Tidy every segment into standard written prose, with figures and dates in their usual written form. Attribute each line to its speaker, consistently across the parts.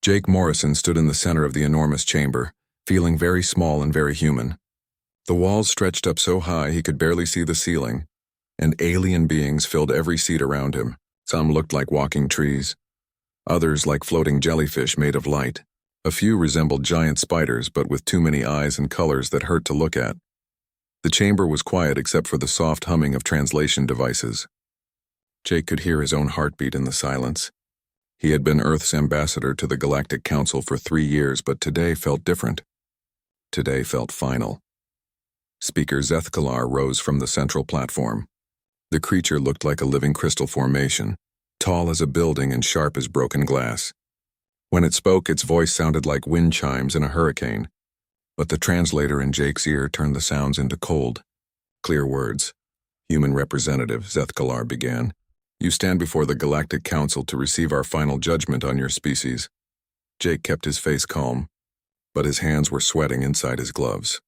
Speaker 1: Jake Morrison stood in the center of the enormous chamber, feeling very small and very human. The walls stretched up so high he could barely see the ceiling, and alien beings filled every seat around him. Some looked like walking trees, others like floating jellyfish made of light. A few resembled giant spiders, but with too many eyes and colors that hurt to look at. The chamber was quiet except for the soft humming of translation devices. Jake could hear his own heartbeat in the silence. He had been Earth's ambassador to the Galactic Council for 3 years, but today felt different. Today felt final. Speaker Zethkalar rose from the central platform. The creature looked like a living crystal formation, tall as a building and sharp as broken glass. When it spoke, its voice sounded like wind chimes in a hurricane, but the translator in Jake's ear turned the sounds into cold, clear words. "Human representative," Zethkalar began, "you stand before the Galactic Council to receive our final judgment on your species." Jake kept his face calm, but his hands were sweating inside his gloves.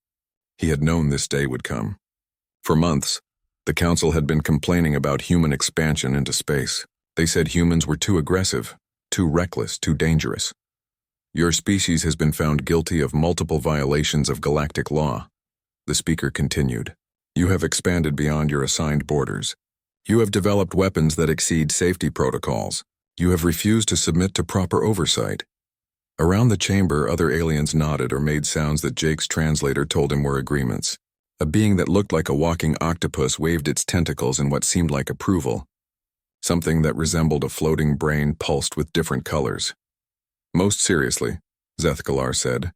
Speaker 1: He had known this day would come. For months, the Council had been complaining about human expansion into space. They said humans were too aggressive, too reckless, too dangerous. "Your species has been found guilty of multiple violations of galactic law," the speaker continued. "You have expanded beyond your assigned borders. You have developed weapons that exceed safety protocols. You have refused to submit to proper oversight." Around the chamber, other aliens nodded or made sounds that Jake's translator told him were agreements. A being that looked like a walking octopus waved its tentacles in what seemed like approval. Something that resembled a floating brain pulsed with different colors. "Most seriously," Zethkalar said,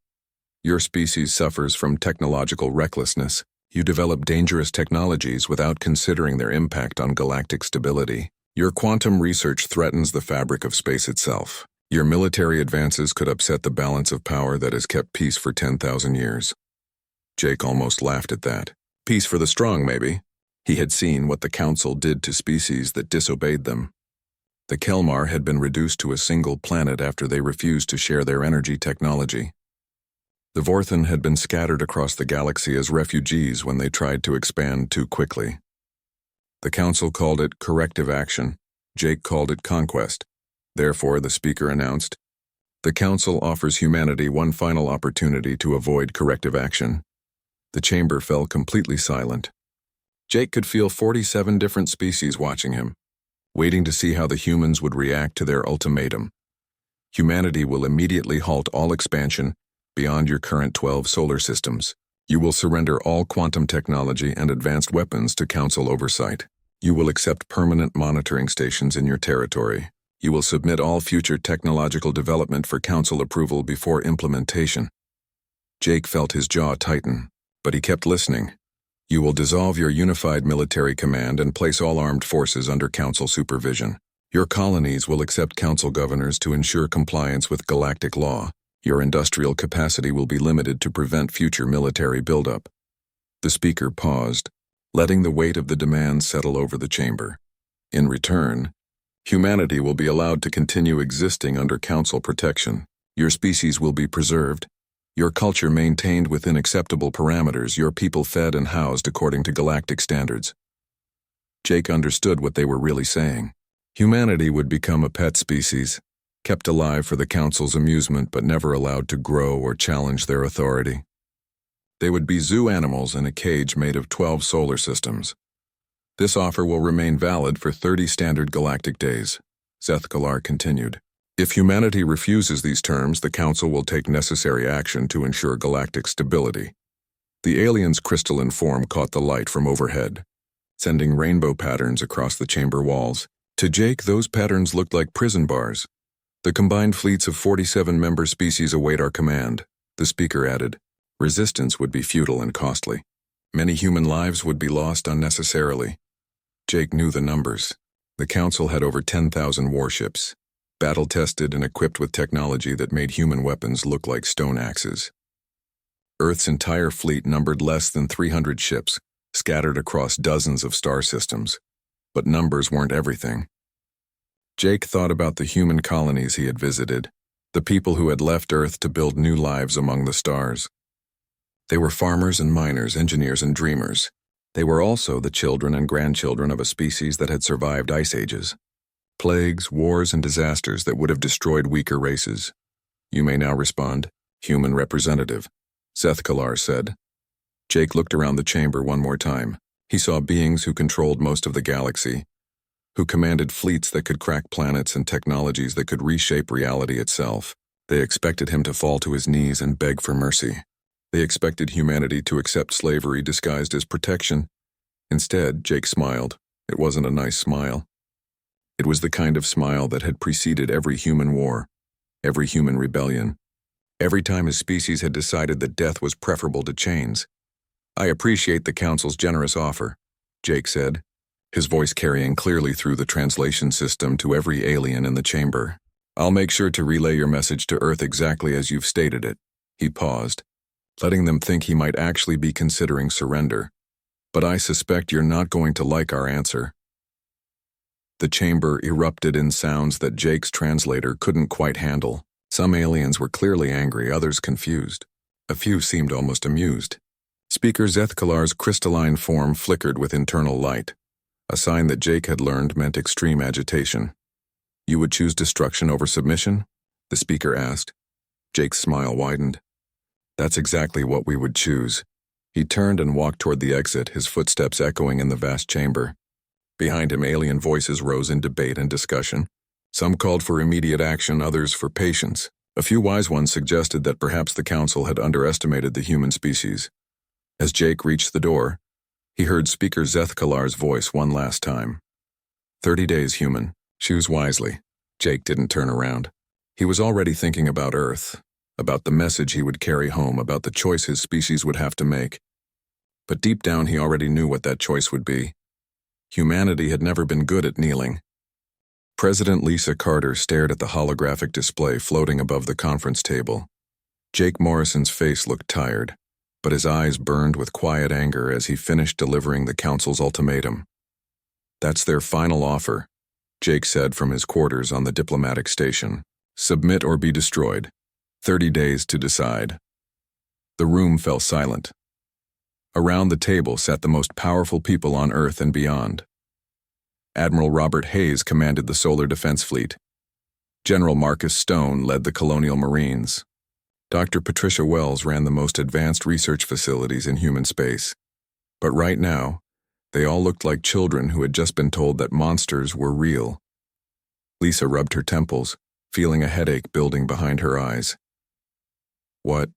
Speaker 1: "your species suffers from technological recklessness. You develop dangerous technologies without considering their impact on galactic stability. Your quantum research threatens the fabric of space itself. Your military advances could upset the balance of power that has kept peace for 10,000 years. Jake almost laughed at that. Peace for the strong, maybe. He had seen what the Council did to species that disobeyed them. The Kelmar had been reduced to a single planet after they refused to share their energy technology. The Vorthan had been scattered across the galaxy as refugees when they tried to expand too quickly. The Council called it corrective action. Jake called it conquest. Therefore, the speaker announced, "The Council offers humanity one final opportunity to avoid corrective action." The chamber fell completely silent. Jake could feel 47 different species watching him, waiting to see how the humans would react to their ultimatum. Humanity will immediately halt all expansion beyond your current 12 solar systems. You will surrender all quantum technology and advanced weapons to Council oversight. You will accept permanent monitoring stations in your territory. You will submit all future technological development for Council approval before implementation. Jake felt his jaw tighten, but he kept listening. You will dissolve your unified military command and place all armed forces under Council supervision. Your colonies will accept Council governors to ensure compliance with galactic law. Your industrial capacity will be limited to prevent future military buildup. The speaker paused, letting the weight of the demands settle over the chamber. In return, humanity will be allowed to continue existing under Council protection. Your species will be preserved. Your culture maintained within acceptable parameters, your people fed and housed according to galactic standards. Jake understood what they were really saying. Humanity would become a pet species, kept alive for the Council's amusement but never allowed to grow or challenge their authority. They would be zoo animals in a cage made of 12 solar systems. This offer will remain valid for 30 standard galactic days, Zethkalar continued. If humanity refuses these terms, the Council will take necessary action to ensure galactic stability. The alien's crystalline form caught the light from overhead, sending rainbow patterns across the chamber walls. To Jake, those patterns looked like prison bars. The combined fleets of 47 member species await our command, the speaker added. Resistance would be futile and costly. Many human lives would be lost unnecessarily. Jake knew the numbers. The Council had over 10,000 warships, battle-tested and equipped with technology that made human weapons look like stone axes. Earth's entire fleet numbered less than 300 ships, scattered across dozens of star systems. But numbers weren't everything. Jake thought about the human colonies he had visited, the people who had left Earth to build new lives among the stars. They were farmers and miners, engineers and dreamers. They were also the children and grandchildren of a species that had survived ice ages, plagues, wars, and disasters that would have destroyed weaker races. You may now respond, human representative, Zethkalar said. Jake looked around the chamber one more time. He saw beings who controlled most of the galaxy, who commanded fleets that could crack planets and technologies that could reshape reality itself. They expected him to fall to his knees and beg for mercy. They expected humanity to accept slavery disguised as protection. Instead, Jake smiled. It wasn't a nice smile. It was the kind of smile that had preceded every human war, every human rebellion, every time his species had decided that death was preferable to chains. I appreciate the Council's generous offer, Jake said, his voice carrying clearly through the translation system to every alien in the chamber. I'll make sure to relay your message to Earth exactly as you've stated it. He paused, letting them think he might actually be considering surrender. But I suspect you're not going to like our answer. The chamber erupted in sounds that Jake's translator couldn't quite handle. Some aliens were clearly angry, others confused. A few seemed almost amused. Speaker Zethkalar's crystalline form flickered with internal light, a sign that Jake had learned meant extreme agitation. You would choose destruction over submission? The speaker asked. Jake's smile widened. That's exactly what we would choose. He turned and walked toward the exit, his footsteps echoing in the vast chamber. Behind him, alien voices rose in debate and discussion. Some called for immediate action, others for patience. A few wise ones suggested that perhaps the Council had underestimated the human species. As Jake reached the door, he heard Speaker Zethkalar's voice one last time. 30 days, human. Choose wisely. Jake didn't turn around. He was already thinking about Earth, about the message he would carry home, about the choice his species would have to make. But deep down he already knew what that choice would be. Humanity had never been good at kneeling. President Lisa Carter stared at the holographic display floating above the conference table. Jake Morrison's face looked tired, but his eyes burned with quiet anger as he finished delivering the Council's ultimatum. That's their final offer, Jake said from his quarters on the diplomatic station. Submit or be destroyed. 30 days to decide. The room fell silent. Around the table sat the most powerful people on Earth and beyond. Admiral Robert Hayes commanded the Solar Defense Fleet. General Marcus Stone led the Colonial Marines. Dr. Patricia Wells ran the most advanced research facilities in human space. But right now, they all looked like children who had just been told that monsters were real. Lisa rubbed her temples, feeling a headache building behind her eyes. What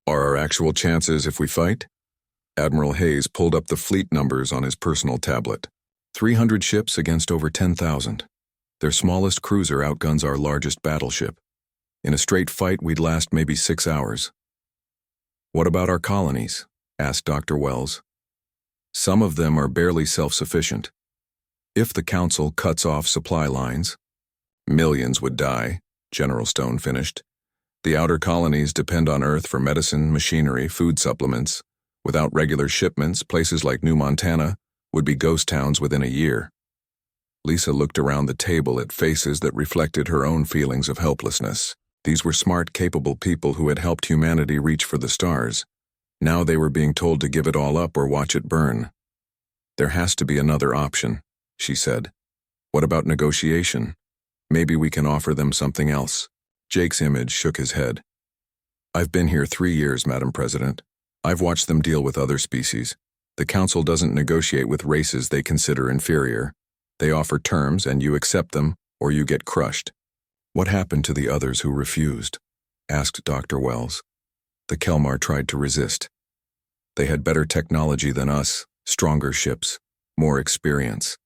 Speaker 1: are our actual chances if we fight? Admiral Hayes pulled up the fleet numbers on his personal tablet. 300 ships against over 10,000. Their smallest cruiser outguns our largest battleship. In a straight fight, we'd last maybe 6 hours. What about our colonies? Asked Dr. Wells. Some of them are barely self-sufficient. If the Council cuts off supply lines, millions would die, General Stone finished. The outer colonies depend on Earth for medicine, machinery, food supplements. Without regular shipments, places like New Montana would be ghost towns within a year. Lisa looked around the table at faces that reflected her own feelings of helplessness. These were smart, capable people who had helped humanity reach for the stars. Now they were being told to give it all up or watch it burn. There has to be another option, she said. What about negotiation? Maybe we can offer them something else. Jake's image shook his head. I've been here 3 years, Madam President. I've watched them deal with other species. The Council doesn't negotiate with races they consider inferior. They offer terms and you accept them or you get crushed. What happened to the others who refused? Asked Dr. Wells. The Kelmar tried to resist. They had better technology than us, stronger ships, more experience.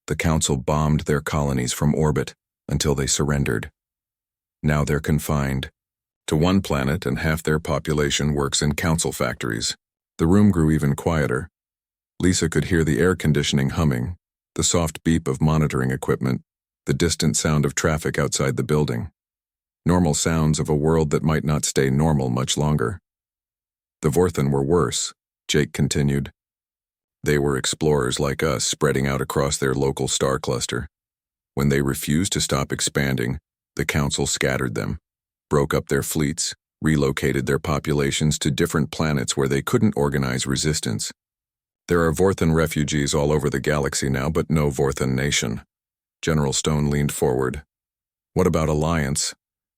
Speaker 1: The Council bombed their colonies from orbit until they surrendered. Now they're confined to one planet and half their population works in Council factories. The room grew even quieter. Lisa could hear the air conditioning humming, the soft beep of monitoring equipment, the distant sound of traffic outside the building. Normal sounds of a world that might not stay normal much longer. The Vorthan were worse, Jake continued. They were explorers like us spreading out across their local star cluster. When they refused to stop expanding, the Council scattered them, broke up their fleets, relocated their populations to different planets where they couldn't organize resistance. There are Vorthan refugees all over the galaxy now, but no Vorthan nation. General Stone leaned forward. What about alliance?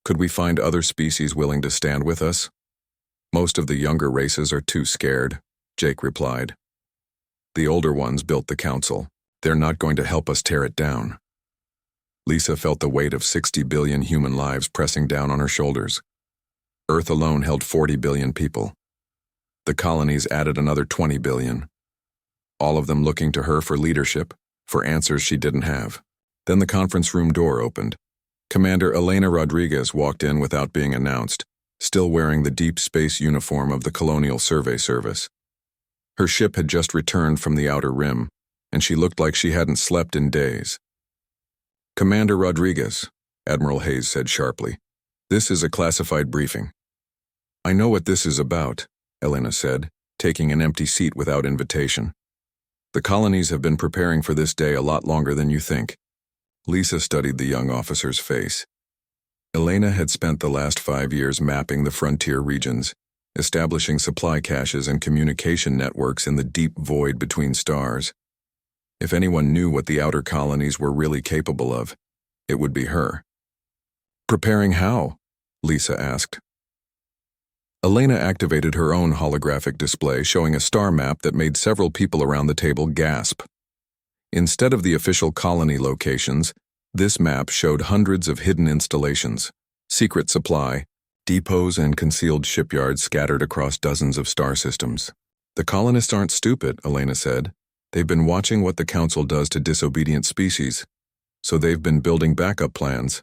Speaker 1: Could we find other species willing to stand with us? Most of the younger races are too scared, Jake replied. The older ones built the council. They're not going to help us tear it down. Lisa felt the weight of 60 billion human lives pressing down on her shoulders. Earth alone held 40 billion people. The colonies added another 20 billion. All of them looking to her for leadership, for answers she didn't have. Then the conference room door opened. Commander Elena Rodriguez walked in without being announced, still wearing the deep space uniform of the Colonial Survey Service. Her ship had just returned from the Outer Rim, and she looked like she hadn't slept in days. "Commander Rodriguez," Admiral Hayes said sharply, "this is a classified briefing." "I know what this is about," Elena said, taking an empty seat without invitation. "The colonies have been preparing for this day a lot longer than you think." Lisa studied the young officer's face. Elena had spent the last 5 years mapping the frontier regions, establishing supply caches and communication networks in the deep void between stars. If anyone knew what the outer colonies were really capable of, it would be her. "Preparing how?" Lisa asked. Elena activated her own holographic display showing a star map that made several people around the table gasp. Instead of the official colony locations, this map showed hundreds of hidden installations, secret supply, depots and concealed shipyards scattered across dozens of star systems. "The colonists aren't stupid," Elena said. "They've been watching what the Council does to disobedient species, so they've been building backup plans."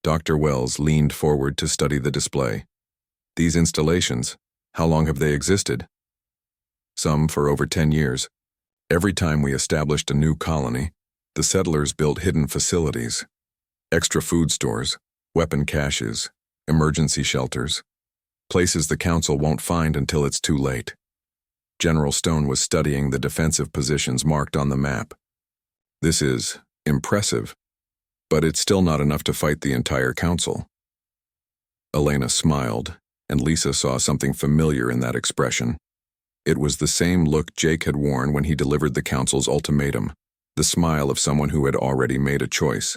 Speaker 1: Dr. Wells leaned forward to study the display. "These installations, how long have they existed?" "Some for over 10 years. Every time we established a new colony, the settlers built hidden facilities, extra food stores, weapon caches, emergency shelters, places the Council won't find until it's too late." General Stone was studying the defensive positions marked on the map. "This is impressive, but it's still not enough to fight the entire Council." Elena smiled, and Lisa saw something familiar in that expression. It was the same look Jake had worn when he delivered the Council's ultimatum, the smile of someone who had already made a choice.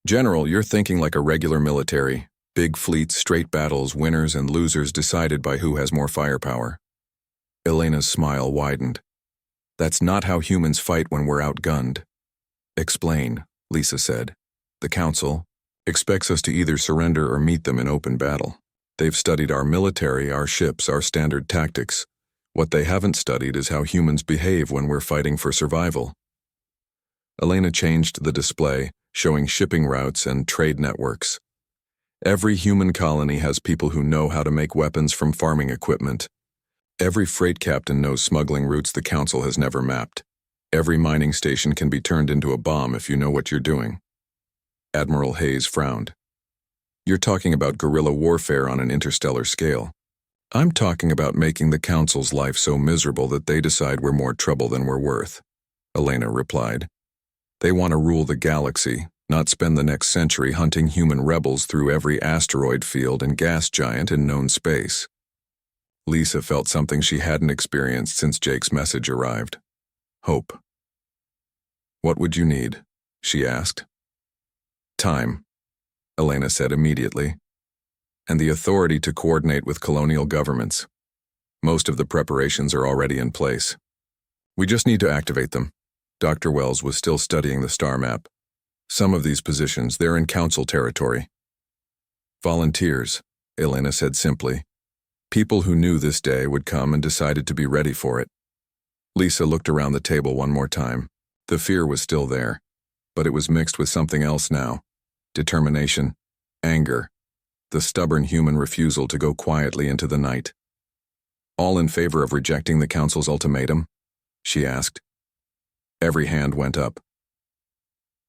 Speaker 1: "General, you're thinking like a regular military. Big fleets, straight battles, winners and losers decided by who has more firepower." Elena's smile widened. "That's not how humans fight when we're outgunned." "Explain," Lisa said. "The Council expects us to either surrender or meet them in open battle. They've studied our military, our ships, our standard tactics. What they haven't studied is how humans behave when we're fighting for survival." Elena changed the display, showing shipping routes and trade networks. Every human colony has people who know how to make weapons from farming equipment. Every freight captain knows smuggling routes the Council has never mapped. Every mining station can be turned into a bomb if you know what you're doing. Admiral Hayes frowned. "You're talking about guerrilla warfare on an interstellar scale. I'm talking about making the Council's life so miserable that they decide we're more trouble than we're worth," Elena replied. "They want to rule the galaxy, not spend the next century hunting human rebels through every asteroid field and gas giant in known space." Lisa felt something she hadn't experienced since Jake's message arrived. Hope. "What would you need?" she asked. "Time," Elena said immediately, "and the authority to coordinate with colonial governments. Most of the preparations are already in place. We just need to activate them." Dr. Wells was still studying the star map. "Some of these positions, they're in Council territory." "Volunteers," Elena said simply. "People who knew this day would come and decided to be ready for it." Lisa looked around the table one more time. The fear was still there, but it was mixed with something else now. Determination, anger, the stubborn human refusal to go quietly into the night. "All in favor of rejecting the Council's ultimatum?" she asked. Every hand went up.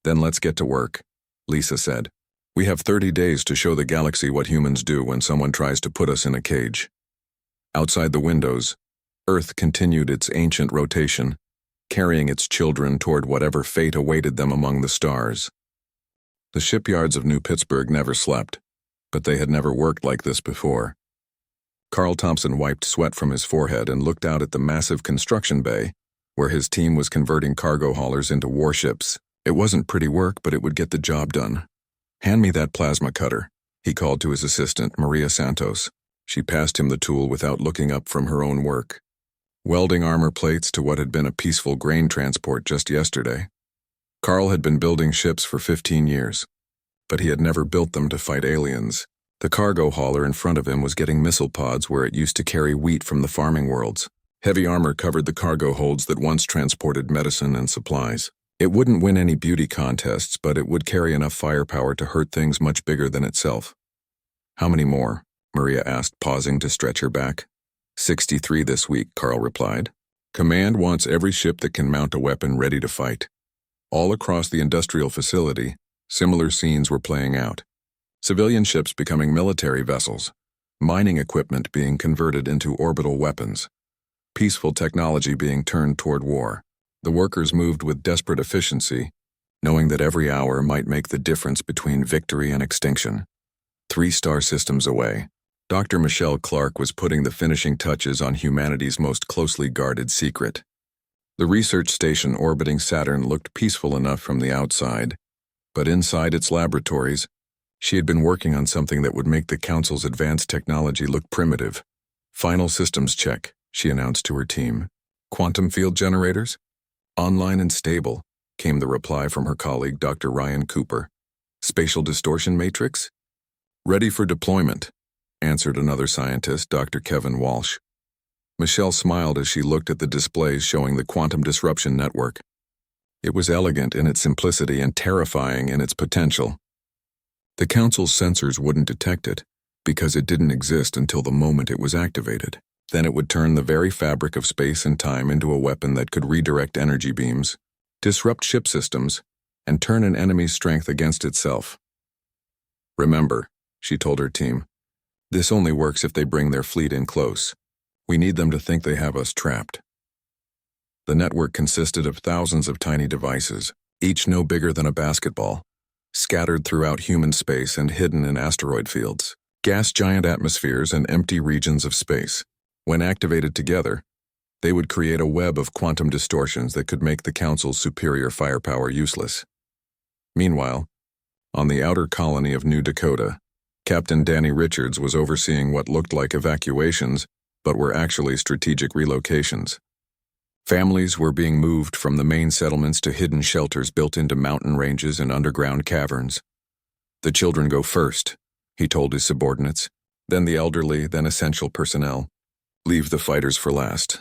Speaker 1: "Then let's get to work," Lisa said. "We have 30 days to show the galaxy what humans do when someone tries to put us in a cage." Outside the windows, Earth continued its ancient rotation, carrying its children toward whatever fate awaited them among the stars. The shipyards of New Pittsburgh never slept, but they had never worked like this before. Carl Thompson wiped sweat from his forehead and looked out at the massive construction bay, where his team was converting cargo haulers into warships. It wasn't pretty work, but it would get the job done. "Hand me that plasma cutter," He called to his assistant, Maria Santos. She passed him the tool without looking up from her own work. Welding armor plates to what had been a peaceful grain transport just yesterday. Carl had been building ships for 15 years, but he had never built them to fight aliens. The cargo hauler in front of him was getting missile pods where it used to carry wheat from the farming worlds. Heavy armor covered the cargo holds that once transported medicine and supplies. It wouldn't win any beauty contests, but it would carry enough firepower to hurt things much bigger than itself. How many more? Maria asked, pausing to stretch her back. 63 this week, Carl replied. Command wants every ship that can mount a weapon ready to fight. All across the industrial facility, similar scenes were playing out. Civilian ships becoming military vessels, mining equipment being converted into orbital weapons, peaceful technology being turned toward war. The workers moved with desperate efficiency, knowing that every hour might make the difference between victory and extinction. 3 star systems away, Dr. Michelle Clark was putting the finishing touches on humanity's most closely guarded secret. The research station orbiting Saturn looked peaceful enough from the outside, but inside its laboratories, she had been working on something that would make the Council's advanced technology look primitive. Final systems check, she announced to her team. Quantum field generators? Online and stable, came the reply from her colleague, Dr. Ryan Cooper. Spatial distortion matrix? Ready for deployment, answered another scientist, Dr. Kevin Walsh. Michelle smiled as she looked at the displays showing the quantum disruption network. It was elegant in its simplicity and terrifying in its potential. The Council's sensors wouldn't detect it, because it didn't exist until the moment it was activated. Then it would turn the very fabric of space and time into a weapon that could redirect energy beams, disrupt ship systems, and turn an enemy's strength against itself. Remember, she told her team, this only works if they bring their fleet in close. We need them to think they have us trapped. The network consisted of thousands of tiny devices, each no bigger than a basketball, scattered throughout human space and hidden in asteroid fields, gas giant atmospheres, and empty regions of space. When activated together, they would create a web of quantum distortions that could make the Council's superior firepower useless. Meanwhile, on the outer colony of New Dakota, Captain Danny Richards was overseeing what looked like evacuations, but were actually strategic relocations. Families were being moved from the main settlements to hidden shelters built into mountain ranges and underground caverns. The children go first, he told his subordinates, then the elderly, then essential personnel. Leave the fighters for last.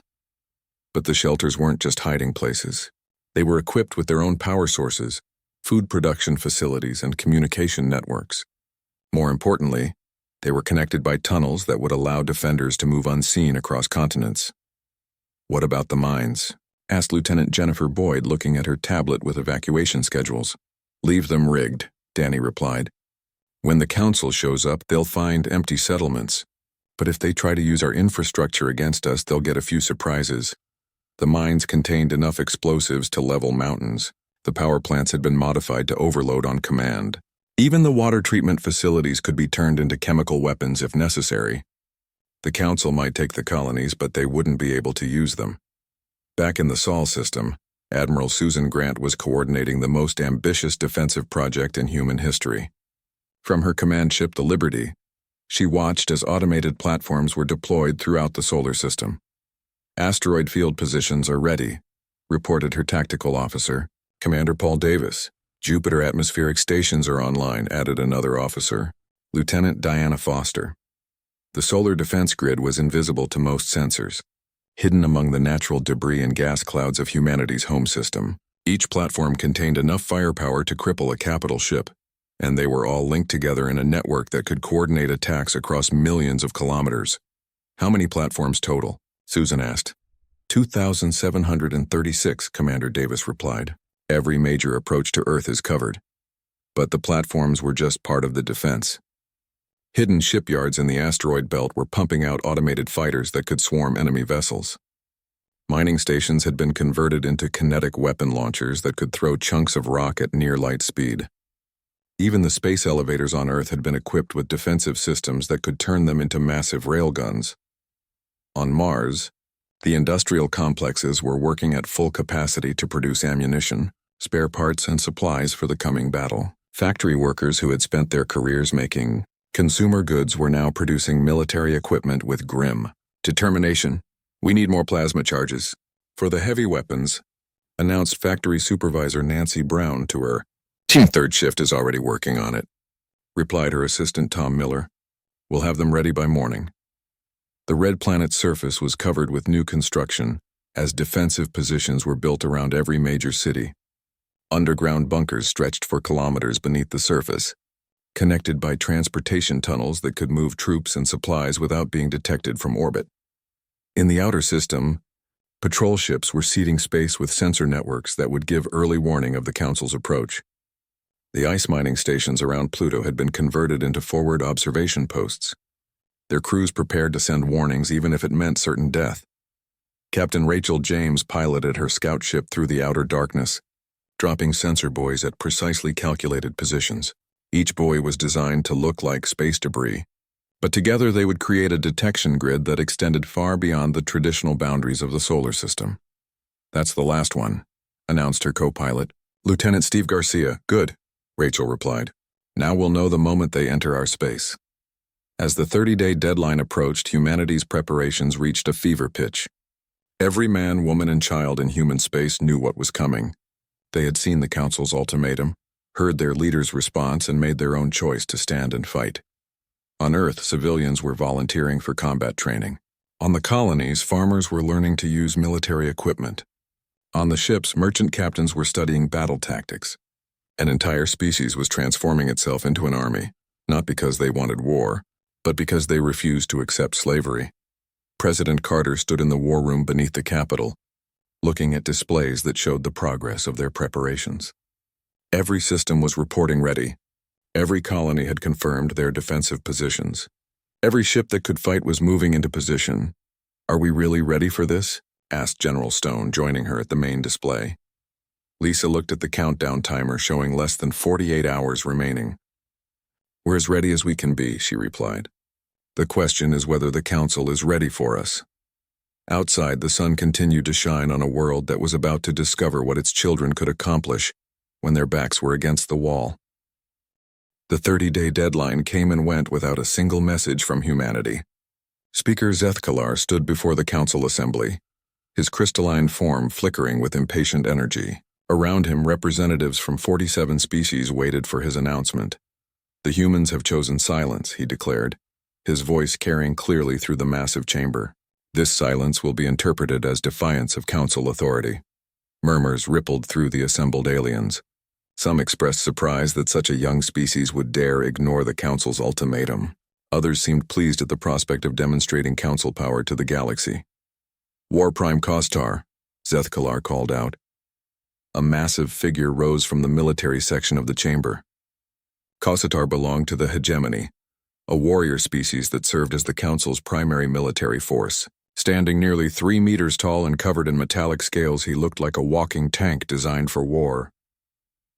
Speaker 1: But the shelters weren't just hiding places. They were equipped with their own power sources, food production facilities, and communication networks. More importantly, they were connected by tunnels that would allow defenders to move unseen across continents. What about the mines? Asked Lieutenant Jennifer Boyd, looking at her tablet with evacuation schedules. Leave them rigged, Danny replied. When the Council shows up, they'll find empty settlements. But if they try to use our infrastructure against us, they'll get a few surprises. The mines contained enough explosives to level mountains. The power plants had been modified to overload on command. Even the water treatment facilities could be turned into chemical weapons if necessary. The Council might take the colonies, but they wouldn't be able to use them. Back in the Sol system, Admiral Susan Grant was coordinating the most ambitious defensive project in human history. From her command ship, the Liberty, she watched as automated platforms were deployed throughout the solar system. Asteroid field positions are ready, reported her tactical officer, Commander Paul Davis. Jupiter atmospheric stations are online, added another officer, Lieutenant Diana Foster. The solar defense grid was invisible to most sensors, hidden among the natural debris and gas clouds of humanity's home system. Each platform contained enough firepower to cripple a capital ship, and they were all linked together in a network that could coordinate attacks across millions of kilometers. How many platforms total? Susan asked. 2,736, Commander Davis replied. Every major approach to Earth is covered. But the platforms were just part of the defense. Hidden shipyards in the asteroid belt were pumping out automated fighters that could swarm enemy vessels. Mining stations had been converted into kinetic weapon launchers that could throw chunks of rock at near light speed. Even the space elevators on Earth had been equipped with defensive systems that could turn them into massive railguns. On Mars, the industrial complexes were working at full capacity to produce ammunition, spare parts, and supplies for the coming battle. Factory workers who had spent their careers making Consumer goods were now producing military equipment with grim determination. We need more plasma charges. For the heavy weapons, announced factory supervisor Nancy Brown to her. Third shift is already working on it, replied her assistant Tom Miller. We'll have them ready by morning. The red planet's surface was covered with new construction, as defensive positions were built around every major city. Underground bunkers stretched for kilometers beneath the surface, connected by transportation tunnels that could move troops and supplies without being detected from orbit. In the outer system, patrol ships were seeding space with sensor networks that would give early warning of the Council's approach. The ice mining stations around Pluto had been converted into forward observation posts, their crews prepared to send warnings even if it meant certain death. Captain Rachel James piloted her scout ship through the outer darkness, dropping sensor buoys at precisely calculated positions. Each buoy was designed to look like space debris, but together they would create a detection grid that extended far beyond the traditional boundaries of the solar system. That's the last one, announced her co-pilot, Lieutenant Steve Garcia. Good, Rachel replied. Now we'll know the moment they enter our space. As the 30-day deadline approached, humanity's preparations reached a fever pitch. Every man, woman, and child in human space knew what was coming. They had seen the Council's ultimatum, heard their leader's response, and made their own choice to stand and fight. On Earth, civilians were volunteering for combat training. On the colonies, farmers were learning to use military equipment. On the ships, merchant captains were studying battle tactics. An entire species was transforming itself into an army, not because they wanted war, but because they refused to accept slavery. President Carter stood in the war room beneath the Capitol, looking at displays that showed the progress of their preparations. Every system was reporting ready. Every colony had confirmed their defensive positions. Every ship that could fight was moving into position. Are we really ready for this? Asked General Stone, joining her at the main display. Lisa looked at the countdown timer showing less than 48 hours remaining. We're as ready as we can be, she replied. The question is whether the Council is ready for us. Outside, the sun continued to shine on a world that was about to discover what its children could accomplish when their backs were against the wall. The 30-day deadline came and went without a single message from humanity. Speaker Zethkalar stood before the Council assembly, his crystalline form flickering with impatient energy. Around him, representatives from 47 species waited for his announcement. The humans have chosen silence, he declared, his voice carrying clearly through the massive chamber. This silence will be interpreted as defiance of Council authority. Murmurs rippled through the assembled aliens. Some expressed surprise that such a young species would dare ignore the Council's ultimatum. Others seemed pleased at the prospect of demonstrating Council power to the galaxy. War Prime Kostar, Zethkalar called out. A massive figure rose from the military section of the chamber. Kostar belonged to the hegemony, a warrior species that served as the Council's primary military force. Standing nearly 3 meters tall and covered in metallic scales, he looked like a walking tank designed for war.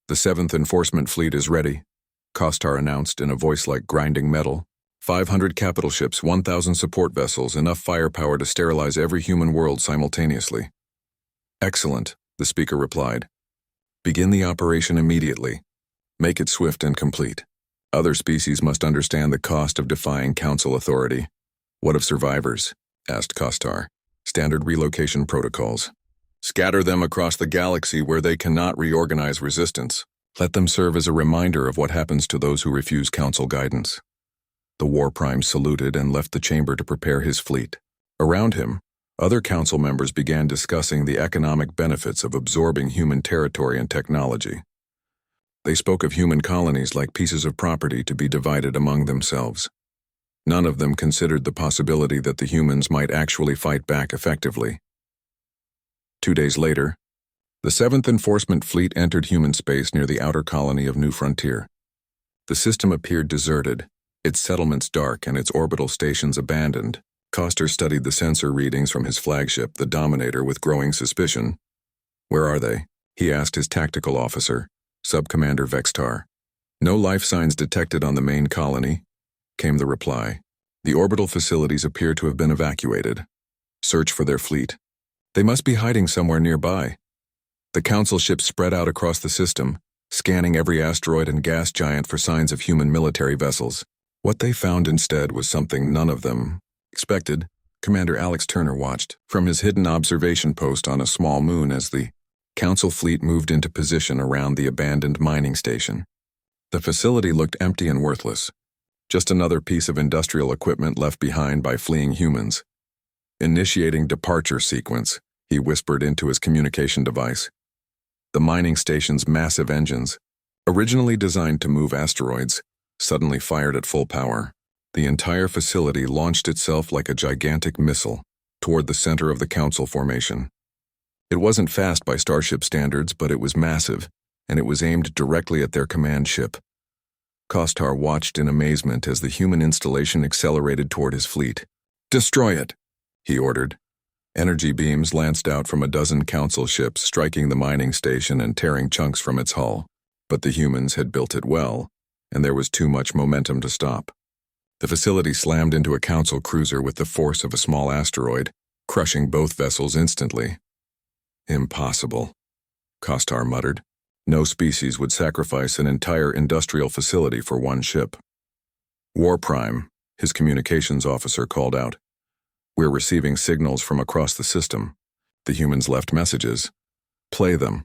Speaker 1: The 7th Enforcement Fleet is ready, Kostar announced in a voice like grinding metal. 500 capital ships, 1,000 support vessels, enough firepower to sterilize every human world simultaneously. Excellent, the speaker replied. Begin the operation immediately. Make it swift and complete. Other species must understand the cost of defying Council authority. What of survivors? Asked Kostar. Standard relocation protocols. Scatter them across the galaxy where they cannot reorganize resistance. Let them serve as a reminder of what happens to those who refuse Council guidance. The War Prime saluted and left the chamber to prepare his fleet. Around him, other Council members began discussing the economic benefits of absorbing human territory and technology. They spoke of human colonies like pieces of property to be divided among themselves. None of them considered the possibility that the humans might actually fight back effectively. 2 days later, the 7th Enforcement Fleet entered human space near the outer colony of New Frontier. The system appeared deserted, its settlements dark and its orbital stations abandoned. Kostar studied the sensor readings from his flagship, the Dominator, with growing suspicion. Where are they? He asked his tactical officer, Sub-Commander Vextar. No life signs detected on the main colony, came the reply. The orbital facilities appear to have been evacuated. Search for their fleet. They must be hiding somewhere nearby. The Council ships spread out across the system, scanning every asteroid and gas giant for signs of human military vessels. What they found instead was something none of them expected. Commander Alex Turner watched from his hidden observation post on a small moon as the Council fleet moved into position around the abandoned mining station. The facility looked empty and worthless, just another piece of industrial equipment left behind by fleeing humans. Initiating departure sequence, he whispered into his communication device. The mining station's massive engines, originally designed to move asteroids, suddenly fired at full power. The entire facility launched itself like a gigantic missile toward the center of the Council formation. It wasn't fast by Starship standards, but it was massive, and it was aimed directly at their command ship. Kostar watched in amazement as the human installation accelerated toward his fleet. "Destroy it," he ordered. Energy beams lanced out from a dozen Council ships, striking the mining station and tearing chunks from its hull. But the humans had built it well, and there was too much momentum to stop. The facility slammed into a Council cruiser with the force of a small asteroid, crushing both vessels instantly. "Impossible," Kostar muttered. No species would sacrifice an entire industrial facility for one ship. "War Prime," his communications officer called out. "We're receiving signals from across the system." The humans left messages. "Play them."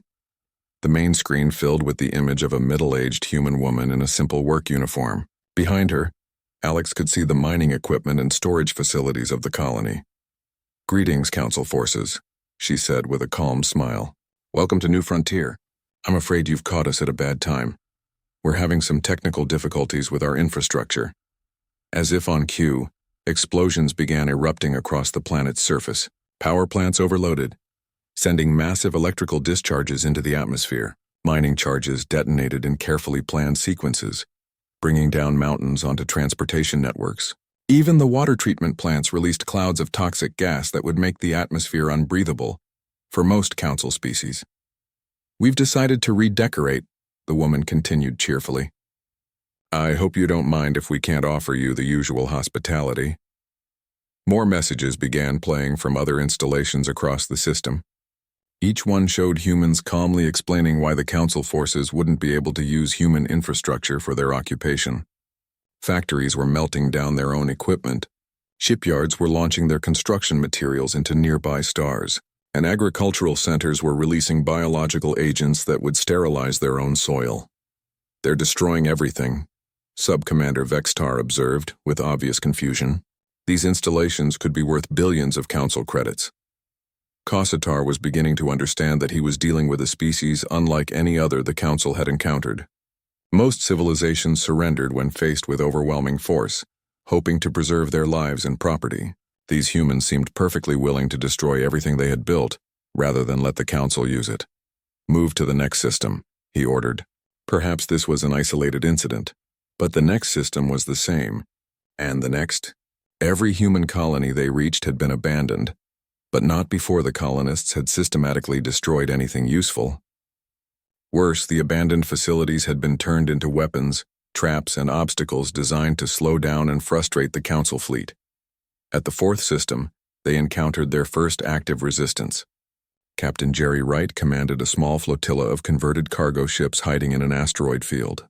Speaker 1: The main screen filled with the image of a middle-aged human woman in a simple work uniform. Behind her, Alex could see the mining equipment and storage facilities of the colony. "Greetings, Council forces," she said with a calm smile. "Welcome to New Frontier. I'm afraid you've caught us at a bad time. We're having some technical difficulties with our infrastructure." As if on cue, explosions began erupting across the planet's surface. Power plants overloaded, sending massive electrical discharges into the atmosphere. Mining charges detonated in carefully planned sequences, bringing down mountains onto transportation networks. Even the water treatment plants released clouds of toxic gas that would make the atmosphere unbreathable for most Council species. "We've decided to redecorate," the woman continued cheerfully. "I hope you don't mind if we can't offer you the usual hospitality." More messages began playing from other installations across the system. Each one showed humans calmly explaining why the Council forces wouldn't be able to use human infrastructure for their occupation. Factories were melting down their own equipment. Shipyards were launching their construction materials into nearby stars, and agricultural centers were releasing biological agents that would sterilize their own soil. "They're destroying everything," Sub-Commander Vextar observed, with obvious confusion. "These installations could be worth billions of Council credits." Kostar was beginning to understand that he was dealing with a species unlike any other the Council had encountered. Most civilizations surrendered when faced with overwhelming force, hoping to preserve their lives and property. These humans seemed perfectly willing to destroy everything they had built, rather than let the Council use it. "Move to the next system," he ordered. Perhaps this was an isolated incident, but the next system was the same, and the next. Every human colony they reached had been abandoned, but not before the colonists had systematically destroyed anything useful. Worse, the abandoned facilities had been turned into weapons, traps, and obstacles designed to slow down and frustrate the Council fleet. At the fourth system, they encountered their first active resistance. Captain Jerry Wright commanded a small flotilla of converted cargo ships hiding in an asteroid field.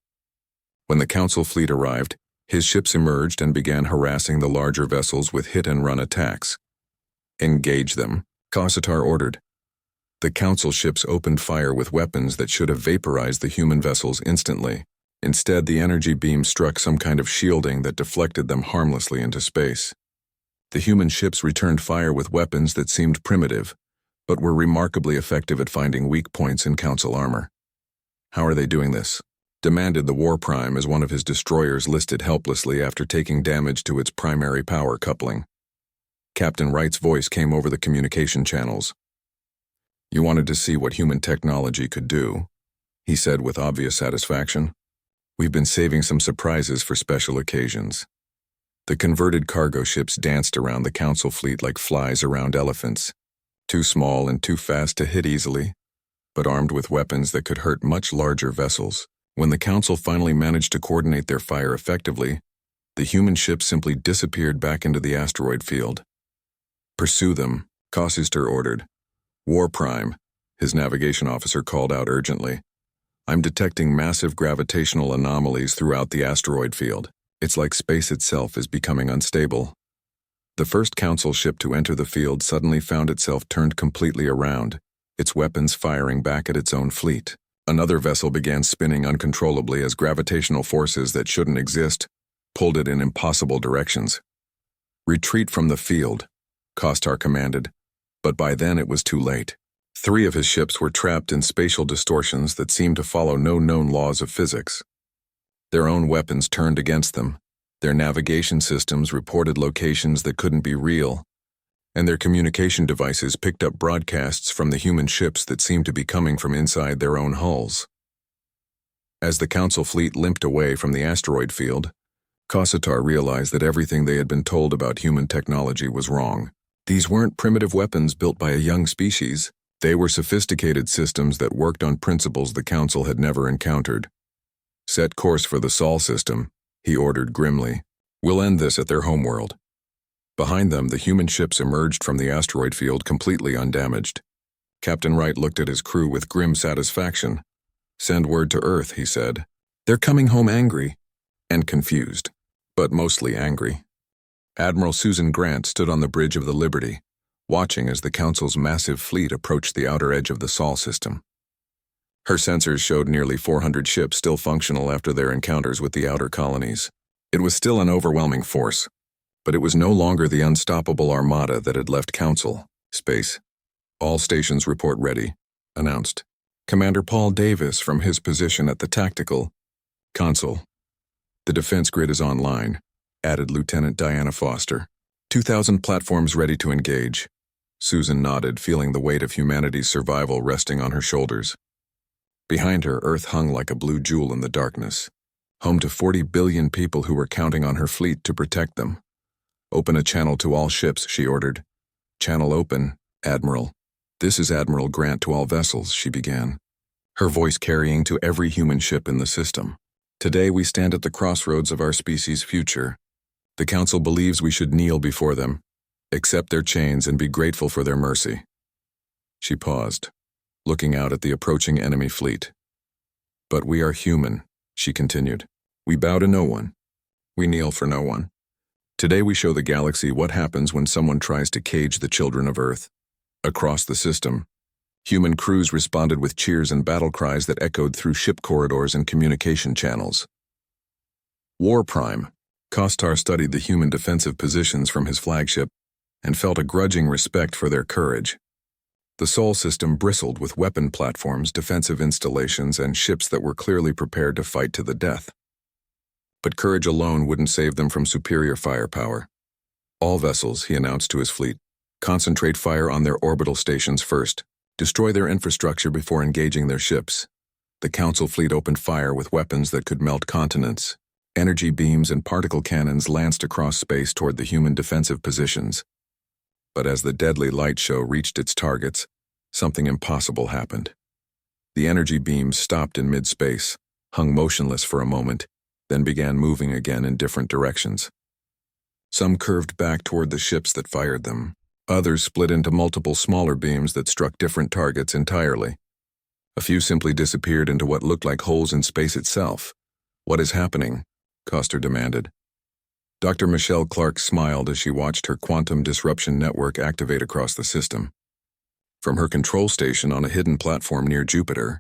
Speaker 1: When the Council fleet arrived, his ships emerged and began harassing the larger vessels with hit-and-run attacks. "Engage them," Kostar ordered. The Council ships opened fire with weapons that should have vaporized the human vessels instantly. Instead, the energy beam struck some kind of shielding that deflected them harmlessly into space. The human ships returned fire with weapons that seemed primitive, but were remarkably effective at finding weak points in Council armor. "How are they doing this?" demanded the War Prime as one of his destroyers listed helplessly after taking damage to its primary power coupling. Captain Wright's voice came over the communication channels. "You wanted to see what human technology could do," he said with obvious satisfaction. "We've been saving some surprises for special occasions." The converted cargo ships danced around the Council fleet like flies around elephants, too small and too fast to hit easily, but armed with weapons that could hurt much larger vessels. When the Council finally managed to coordinate their fire effectively, the human ships simply disappeared back into the asteroid field. "Pursue them," Kostar ordered. "War Prime," his navigation officer called out urgently. "I'm detecting massive gravitational anomalies throughout the asteroid field. It's like space itself is becoming unstable. The first Council ship to enter the field suddenly found itself turned completely around, its weapons firing back at its own fleet. Another vessel began spinning uncontrollably as gravitational forces that shouldn't exist pulled it in impossible directions. "Retreat from the field," Kostar commanded, but by then it was too late. 3 of his ships were trapped in spatial distortions that seemed to follow no known laws of physics. Their own weapons turned against them, their navigation systems reported locations that couldn't be real, and their communication devices picked up broadcasts from the human ships that seemed to be coming from inside their own hulls. As the Council fleet limped away from the asteroid field, Kostar realized that everything they had been told about human technology was wrong. These weren't primitive weapons built by a young species. They were sophisticated systems that worked on principles the Council had never encountered. "Set course for the Sol system," he ordered grimly. "We'll end this at their homeworld." Behind them, the human ships emerged from the asteroid field completely undamaged. Captain Wright looked at his crew with grim satisfaction. "Send word to Earth," he said. "They're coming home angry." And confused, but mostly angry. Admiral Susan Grant stood on the bridge of the Liberty, watching as the Council's massive fleet approached the outer edge of the Sol system. Her sensors showed nearly 400 ships still functional after their encounters with the outer colonies. It was still an overwhelming force, but it was no longer the unstoppable armada that had left Council space. "All stations report ready," announced Commander Paul Davis from his position at the tactical console. "The defense grid is online," added Lieutenant Diana Foster. 2,000 platforms ready to engage." Susan nodded, feeling the weight of humanity's survival resting on her shoulders. Behind her, Earth hung like a blue jewel in the darkness, home to 40 billion people who were counting on her fleet to protect them. "Open a channel to all ships," she ordered. "Channel open, Admiral." "This is Admiral Grant to all vessels," she began, her voice carrying to every human ship in the system. "Today we stand at the crossroads of our species' future. The Council believes we should kneel before them, accept their chains, and be grateful for their mercy." She paused, looking out at the approaching enemy fleet. "But we are human," she continued. "We bow to no one. We kneel for no one. Today we show the galaxy what happens when someone tries to cage the children of Earth." Across the system, human crews responded with cheers and battle cries that echoed through ship corridors and communication channels. War Prime. Kostar studied the human defensive positions from his flagship and felt a grudging respect for their courage. The Sol system bristled with weapon platforms, defensive installations, and ships that were clearly prepared to fight to the death. But courage alone wouldn't save them from superior firepower. "All vessels," he announced to his fleet, "concentrate fire on their orbital stations first. Destroy their infrastructure before engaging their ships." The Council fleet opened fire with weapons that could melt continents. Energy beams and particle cannons lanced across space toward the human defensive positions. But as the deadly light show reached its targets, something impossible happened. The energy beams stopped in mid-space, hung motionless for a moment, then began moving again in different directions. Some curved back toward the ships that fired them. Others split into multiple smaller beams that struck different targets entirely. A few simply disappeared into what looked like holes in space itself. "What is happening?" Kostar demanded. Dr. Michelle Clark smiled as she watched her quantum disruption network activate across the system. From her control station on a hidden platform near Jupiter,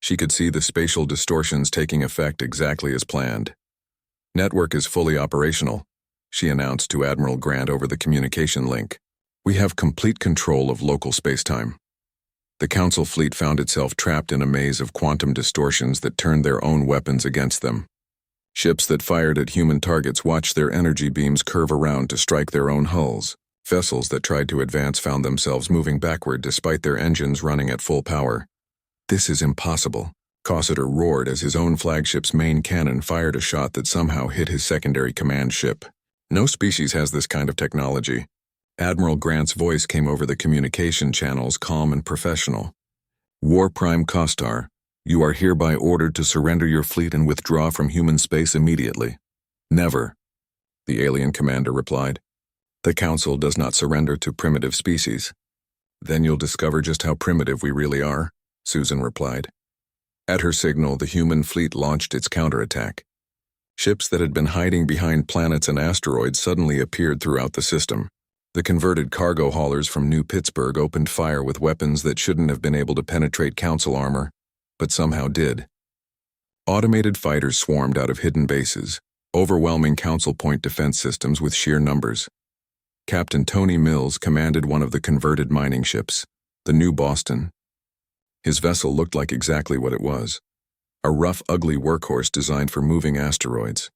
Speaker 1: she could see the spatial distortions taking effect exactly as planned. "Network is fully operational," she announced to Admiral Grant over the communication link. "We have complete control of local spacetime." The Council fleet found itself trapped in a maze of quantum distortions that turned their own weapons against them. Ships that fired at human targets watched their energy beams curve around to strike their own hulls. Vessels that tried to advance found themselves moving backward despite their engines running at full power. "This is impossible," Kostar roared as his own flagship's main cannon fired a shot that somehow hit his secondary command ship. "No species has this kind of technology." Admiral Grant's voice came over the communication channels, calm and professional. "War Prime Kostar, you are hereby ordered to surrender your fleet and withdraw from human space immediately." "Never," the alien commander replied. "The Council does not surrender to primitive species." "Then you'll discover just how primitive we really are," Susan replied. At her signal, the human fleet launched its counterattack. Ships that had been hiding behind planets and asteroids suddenly appeared throughout the system. The converted cargo haulers from New Pittsburgh opened fire with weapons that shouldn't have been able to penetrate Council armor, but somehow did. Automated fighters swarmed out of hidden bases, overwhelming Council point defense systems with sheer numbers. Captain Tony Mills commanded one of the converted mining ships, the New Boston. His vessel looked like exactly what it was, a rough, ugly workhorse designed for moving asteroids.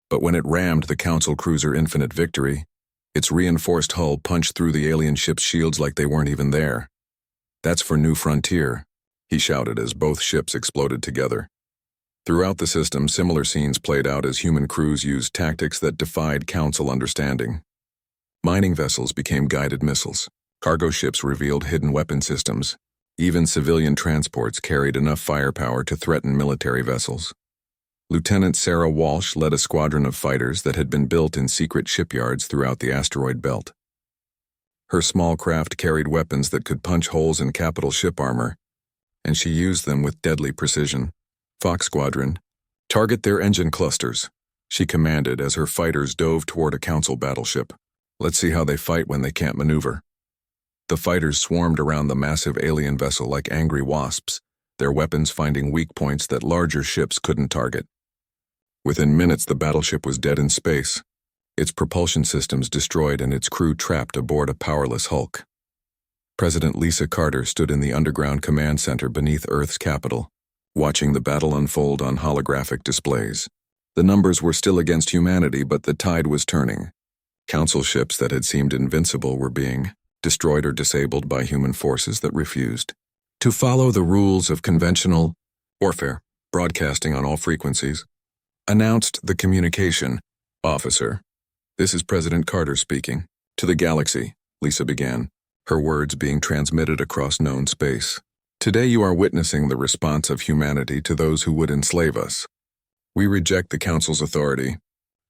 Speaker 1: But when it rammed the Council cruiser Infinite Victory, its reinforced hull punched through the alien ship's shields like they weren't even there. "That's for New Frontier," he shouted as both ships exploded together. Throughout the system, similar scenes played out as human crews used tactics that defied Council understanding. Mining vessels became guided missiles. Cargo ships revealed hidden weapon systems. Even civilian transports carried enough firepower to threaten military vessels. Lieutenant Sarah Walsh led a squadron of fighters that had been built in secret shipyards throughout the asteroid belt. Her small craft carried weapons that could punch holes in capital ship armor, and she used them with deadly precision. "Fox Squadron, target their engine clusters," she commanded as her fighters dove toward a Council battleship. "Let's see how they fight when they can't maneuver." The fighters swarmed around the massive alien vessel like angry wasps, their weapons finding weak points that larger ships couldn't target. Within minutes, the battleship was dead in space, its propulsion systems destroyed and its crew trapped aboard a powerless hulk. President Lisa Carter stood in the underground command center beneath Earth's capital, watching the battle unfold on holographic displays. The numbers were still against humanity, but the tide was turning. Council ships that had seemed invincible were being destroyed or disabled by human forces that refused to follow the rules of conventional warfare, broadcasting on all frequencies. Announced the communication officer. "This is President Carter speaking. To the galaxy," Lisa began, her words being transmitted across known space. "Today you are witnessing the response of humanity to those who would enslave us. We reject the Council's authority.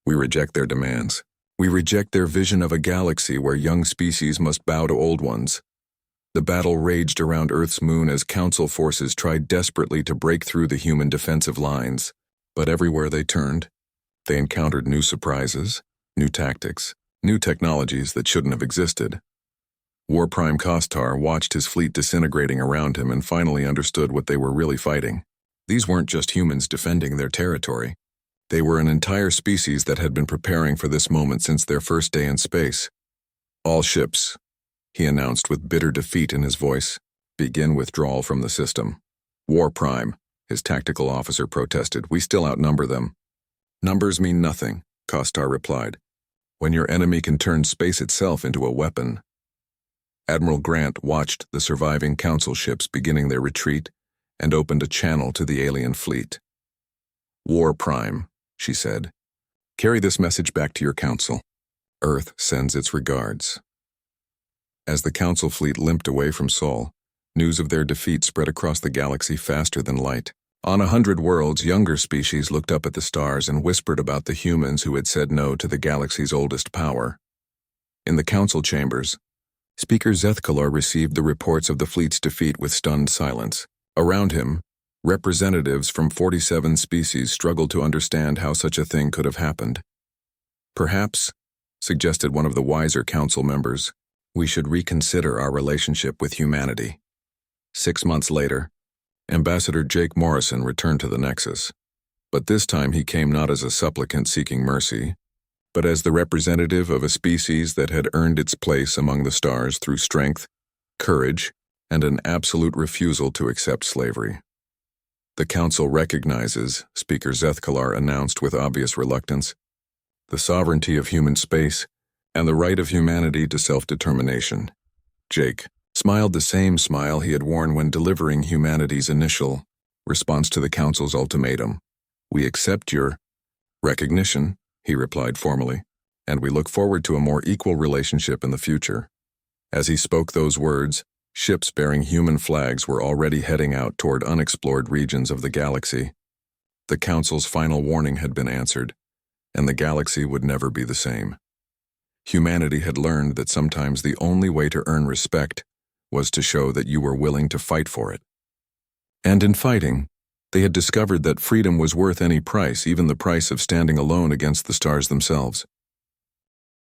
Speaker 1: We reject their demands. We reject their vision of a galaxy where young species must bow to old ones." The battle raged around Earth's moon as Council forces tried desperately to break through the human defensive lines. But everywhere they turned, they encountered new surprises, new tactics, new technologies that shouldn't have existed. War Prime Kostar watched his fleet disintegrating around him and finally understood what they were really fighting. These weren't just humans defending their territory. They were an entire species that had been preparing for this moment since their first day in space. "All ships," he announced with bitter defeat in his voice, "begin withdrawal from the system." "War Prime," his tactical officer protested, "we still outnumber them." "Numbers mean nothing," Kostar replied, "when your enemy can turn space itself into a weapon." Admiral Grant watched the surviving Council ships beginning their retreat and opened a channel to the alien fleet. "War Prime," she said, "carry this message back to your Council. Earth sends its regards." As the Council fleet limped away from Sol, news of their defeat spread across the galaxy faster than light. On 100 worlds, younger species looked up at the stars and whispered about the humans who had said no to the galaxy's oldest power. In the Council chambers, Speaker Zethkalar received the reports of the fleet's defeat with stunned silence. Around him, representatives from 47 species struggled to understand how such a thing could have happened. "Perhaps," suggested one of the wiser Council members, "we should reconsider our relationship with humanity." 6 months later, Ambassador Jake Morrison returned to the Nexus. But this time he came not as a supplicant seeking mercy, but as the representative of a species that had earned its place among the stars through strength, courage, and an absolute refusal to accept slavery. "The Council recognizes," Speaker Zethkalar announced with obvious reluctance, "the sovereignty of human space and the right of humanity to self-determination." Jake smiled the same smile he had worn when delivering humanity's initial response to the Council's ultimatum. "We accept your recognition," he replied formally, "and we look forward to a more equal relationship in the future." As he spoke those words, ships bearing human flags were already heading out toward unexplored regions of the galaxy. The Council's final warning had been answered, and the galaxy would never be the same. Humanity had learned that sometimes the only way to earn respect was to show that you were willing to fight for it. And in fighting, They had discovered that freedom was worth any price, even the price of standing alone against the stars themselves.